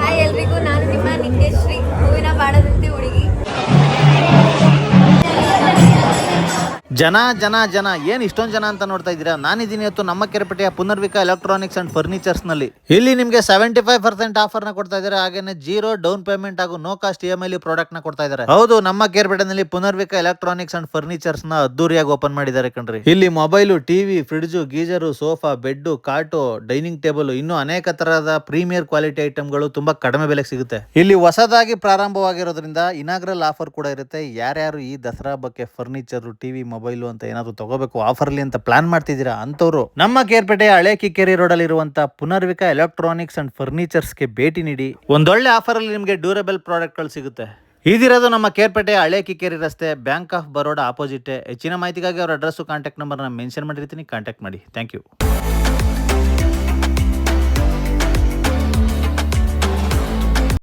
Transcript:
Hi ಎಲ್ರಿಗೂ, ನಾನು ನಿಮ್ಮ ನಿತ್ಯಶ್ರೀ, ಹೂವಿನ ಬಾಡದಂತೆ ಹುಡುಗಿ. ಜನ ಜನ ಜನ ಏನ್ ಇಷ್ಟೊಂದು ಜನ ಅಂತ ನೋಡ್ತಾ ಇದ್ದೀರಾ? ನಾನಿದ್ದೀನಿ ಇವತ್ತು ನಮ್ಮ ಕೆರೆಪೇಟೆಯ ಪುನರ್ವಿಕ ಎಲೆಕ್ಟ್ರಾನಿಕ್ಸ್ ಅಂಡ್ ಫರ್ನಿಚರ್ಸ್ ನಲ್ಲಿ. ಇಲ್ಲಿ ನಿಮಗೆ 75% ಆಫರ್ ನ ಕೊಡ್ತಾ ಇದ್ದಾರೆ. ಹಾಗೇನೆ 0 ಡೌನ್ ಪೇಮೆಂಟ್ ಹಾಗೂ ನೋ ಕಾಸ್ಟ್ EMI ಪ್ರಾಡಕ್ಟ್ ನ ಕೊಡ್ತಾ ಇದ್ದಾರೆ. ಹೌದು, ನಮ್ಮ ಕೆರೆಪೇಟೆನಲ್ಲಿ ಪುನರ್ವಿಕ ಎಲೆಕ್ಟ್ರಾನಿಕ್ಸ್ ಅಂಡ್ ಫರ್ನಿಚರ್ಸ್ ನ ಅದ್ದೂರಿಯಾಗಿ ಓಪನ್ ಮಾಡಿದ್ದಾರೆ ಕಣ್ರಿ. ಇಲ್ಲಿ mobile, TV, fridge, geyser, sofa, bed, ಕಾಟು, ಡೈನಿಂಗ್ ಟೇಬಲ್, ಇನ್ನು ಅನೇಕ ತರಹದ ಪ್ರೀಮಿಯರ್ ಕ್ವಾಲಿಟಿ ಐಟಮ್ಗಳು ತುಂಬಾ ಕಡಿಮೆ ಬೆಲೆಗೆ ಸಿಗುತ್ತೆ. ಇಲ್ಲಿ ಹೊಸದಾಗಿ ಪ್ರಾರಂಭವಾಗಿರೋದ್ರಿಂದ ಇನಾಗ್ರಲ್ ಆಫರ್ ಕೂಡ ಇರುತ್ತೆ. ಯಾರ್ಯಾರು ಈ ದಸರಾ ಹಬ್ಬಕ್ಕೆ ಫರ್ನಿಚರ್, ಟಿವಿ, ಮೊಬೈಲ್ ಅಂತ ಏನಾದ್ರು ತಗೋಬೇಕು ಆಫರ್ಲಿ ಅಂತ ಪ್ಲಾನ್ ಮಾಡ್ತಿದ್ದೀರಾ ಅಂತವ್ರು ನಮ್ಮ ಕೇರ್ಪೇಟೆಯ ಹಳೆ ಕಿಕ್ಕೇರಿ ರೋಡ್ ಅಲ್ಲಿ ಇರುವಂತಹ ಪುನರ್ವಿಕ ಎಲೆಕ್ಟ್ರಾನಿಕ್ಸ್ ಅಂಡ್ ಫರ್ನಿಚರ್ಸ್ ಗೆ ಭೇಟಿ ನೀಡಿ. ಒಂದೊಳ್ಳೆ ಆಫರ್ ಅಲ್ಲಿ ನಿಮಗೆ ಡ್ಯೂರಬಲ್ ಪ್ರಾಡಕ್ಟ್ ಗಳು ಸಿಗುತ್ತೆ. ಇದಿರೋದು ನಮ್ಮ ಕೇರ್ಪೇಟೆಯ ಹಳೆ ಕಿಕ್ಕೇರಿ ರಸ್ತೆ, ಬ್ಯಾಂಕ್ ಆಫ್ ಬರೋಡಾ ಆಪೋಸಿಟ್. ಹೆಚ್ಚಿನ ಮಾಹಿತಿಗಾಗಿ ಅವರ ಅಡ್ರೆಸ್, ಕಾಂಟ್ಯಾಕ್ಟ್ ನಂಬರ್ ನ ಮೆನ್ಷನ್ ಮಾಡಿರ್ತೀನಿ, ಕಾಂಟ್ಯಾಕ್ಟ್ ಮಾಡಿ. Thank you.